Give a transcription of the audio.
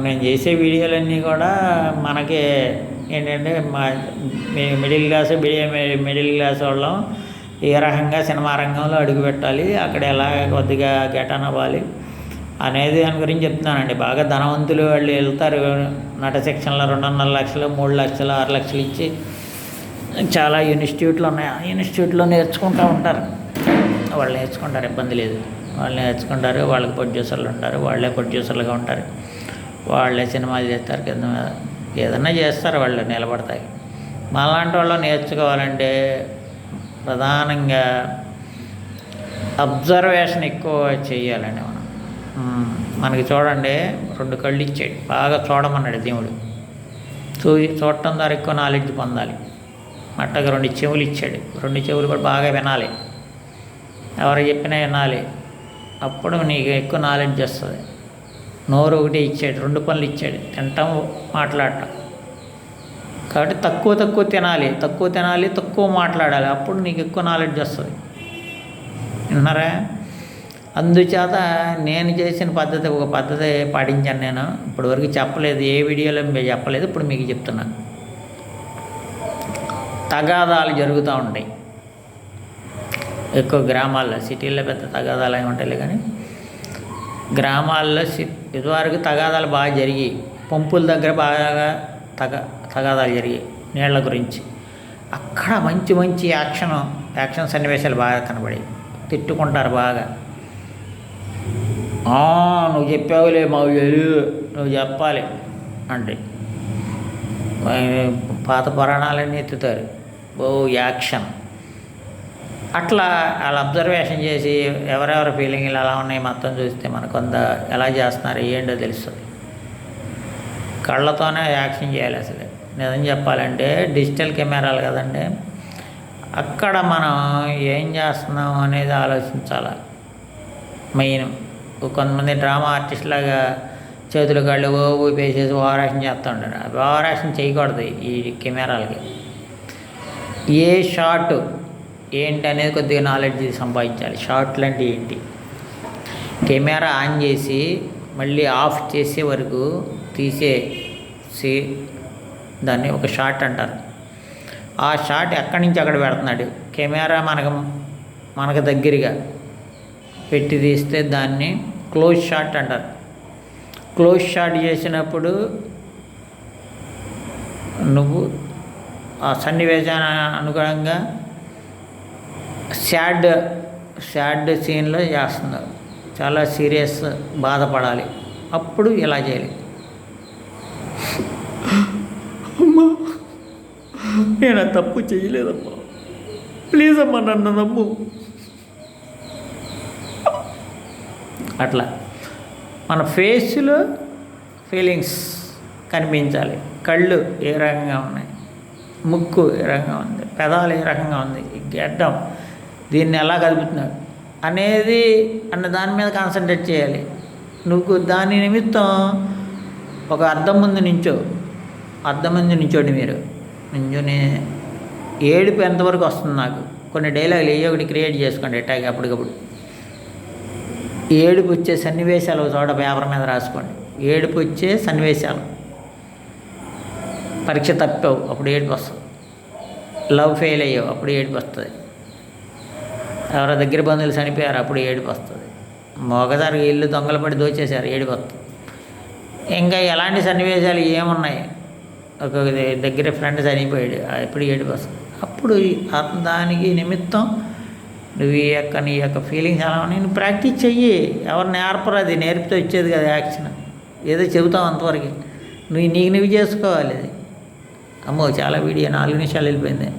నేను చేసే వీడియోలన్నీ కూడా మనకి ఏంటంటే మిడిల్ క్లాస్ వాళ్ళం ఏ రకంగా సినిమా రంగంలో అడుగు పెట్టాలి, అక్కడ ఎలా కొద్దిగా గెటన్ అవ్వాలి అనేది దాని గురించి చెప్తున్నానండి. బాగా ధనవంతులు వాళ్ళు వెళ్తారు, నట శిక్షణలో 2.5 లక్షలు 3 లక్షలు 6 లక్షలు ఇచ్చి చాలా ఇన్స్టిట్యూట్లు ఉన్నాయి. ఆ ఇన్స్టిట్యూట్లో నేర్చుకుంటూ ఉంటారు. వాళ్ళు నేర్చుకుంటారు, ఇబ్బంది లేదు. వాళ్ళు నేర్చుకుంటారు, వాళ్ళకి ప్రొడ్యూసర్లు ఉంటారు, వాళ్ళే ప్రొడ్యూసర్లుగా ఉంటారు, వాళ్ళే సినిమాలు చేస్తారు, కింద ఏదన్నా చేస్తారు, వాళ్ళు నిలబడతాయి. మాలాంటి వాళ్ళు నేర్చుకోవాలంటే ప్రధానంగా అబ్జర్వేషన్ ఎక్కువ చేయాలండి. మనకి చూడండి 2 కళ్ళు ఇచ్చాడు, బాగా చూడమన్నాడు దేవుడు. చూడటం ద్వారా ఎక్కువ నాలెడ్జ్ పొందాలి. అట్టగా 2 చెవులు ఇచ్చాడు, 2 చెవులు కూడా బాగా వినాలి, ఎవరు చెప్పినా వినాలి, అప్పుడు నీకు ఎక్కువ నాలెడ్జ్ వస్తుంది. నోరు ఒకటి ఇచ్చాడు, 2 పనులు ఇచ్చాడు, తినటం మాట్లాడటం. కాబట్టి తక్కువ తినాలి, తక్కువ మాట్లాడాలి, అప్పుడు నీకు ఎక్కువ నాలెడ్జ్ వస్తుంది. విన్నారా? అందుచేత నేను చేసిన పద్ధతి ఒక పద్ధతి పాటించాను. నేను ఇప్పటివరకు చెప్పలేదు, ఏ వీడియోలో చెప్పలేదు, ఇప్పుడు మీకు చెప్తున్నాను. తగాదాలు జరుగుతూ ఉంటాయి ఎక్కువ గ్రామాల్లో. సిటీల్లో పెద్ద తగాదాలు అవి ఉంటాయి, కానీ గ్రామాల్లో ఇదివరకు తగాదాలు బాగా జరిగి, పంపుల దగ్గర బాగా తగాదాలు జరిగాయి నీళ్ల గురించి. అక్కడ మంచి యాక్షన్ సన్నివేశాలు బాగా కనబడి తిట్టుకుంటారు బాగా. నువ్వు చెప్పావులే, మాకు తెలియదు, నువ్వు చెప్పాలి అంటే పాత పురాణాలన్నీ ఎత్తుతారు. యాక్షన్ అట్లా వాళ్ళు అబ్జర్వేషన్ చేసి ఎవరెవరి ఫీలింగ్లు ఎలా ఉన్నాయి మొత్తం చూస్తే మనకు కొంత ఎలా చేస్తున్నారు ఏంటో తెలుస్తుంది. కళ్ళతోనే యాక్షన్ చేయాలి. అసలు నిజం చెప్పాలంటే డిజిటల్ కెమెరాలు కదండి, అక్కడ మనం ఏం చేస్తున్నాం అనేది ఆలోచించాలి. మెయిన్ కొంతమంది డ్రామా ఆర్టిస్ట్ లాగా చేతులు కాళ్ళు ఊపేసేసి ఓవర్ యాక్షన్ చేస్తూ ఉంటారు. ఓవర్ యాక్షన్ చేయకూడదు ఈ కెమెరాలకి. ఏ షాట్ ఏంటి అనేది కొద్దిగా నాలెడ్జ్ సంపాదించాలి. షాట్లు అంటే ఏంటి, కెమెరా ఆన్ చేసి మళ్ళీ ఆఫ్ చేసే వరకు తీసేసి దాన్ని ఒక షాట్ అంటారు. ఆ షాట్ ఎక్కడి నుంచి అక్కడ పెడుతున్నాడు, కెమెరా మనకు దగ్గరగా పెట్టి తీస్తే దాన్ని క్లోజ్ షాట్ అంటారు. క్లోజ్ షాట్ చేసినప్పుడు నువ్వు ఆ సన్నివేశాన్ని అనుగుణంగా సాడ్ సీన్లో చేస్తున్నారు, చాలా సీరియస్ బాధపడాలి, అప్పుడు ఇలా చేయాలి. అమ్మా నేను తప్పు చేయలేదమ్మా, ప్లీజ్ అమ్మా నన్ను నమ్ము, అట్లా మన ఫేస్లో ఫీలింగ్స్ కనిపించాలి. కళ్ళు ఏ రకంగా ఉన్నాయి, ముక్కు ఏ రకంగా ఉంది, పెదాలు ఏ రకంగా ఉంది, గెడ్డం దీన్ని ఎలా కలుపుతున్నాడు అనేది దాని మీద కాన్సన్ట్రేట్ చేయాలి. నువ్వు దాని నిమిత్తం ఒక అద్దం ముందు నించోండి. మీరు నించొని ఏడుపు ఎంతవరకు వస్తుంది నాకు కొన్ని డైలాగులు ఒకటి క్రియేట్ చేసుకోండి ఎట్టాగా అప్పటికప్పుడు. ఏడుపు వచ్చే సన్నివేశాలు ఒక చోట పేపర్ మీద రాసుకోండి. ఏడుపు వచ్చే సన్నివేశాలు, పరీక్ష తప్పావు అప్పుడు ఏడుపు వస్తుంది, లవ్ ఫెయిల్ అయ్యావు అప్పుడు ఏడుపు వస్తుంది, ఎవరో దగ్గర బంధువులు చనిపోయారు అప్పుడు ఏడుపు వస్తుంది, ఒకసారి ఇల్లు దొంగలు పడి దోచేశారు ఏడుపు వస్తుంది. ఇంకా ఎలాంటి సన్నివేశాలు ఏమున్నాయి, ఒక దగ్గర ఫ్రెండ్ చనిపోయాడు ఎప్పుడు ఏడుపు వస్తుంది. అప్పుడు దానికి నిమిత్తం నువ్వు నీ యొక్క ఫీలింగ్స్ ఎలా ఉన్నాయి నువ్వు ప్రాక్టీస్ చెయ్యి. ఎవరు నేర్పరు, అది నేర్పితే వచ్చేది కదా యాక్షన్. ఏదో చెబుతావు అంతవరకు, నువ్వు చేసుకోవాలి అది. అమ్మో చాలా వీడియో 4 నిమిషాలు వెళ్ళిపోయింది.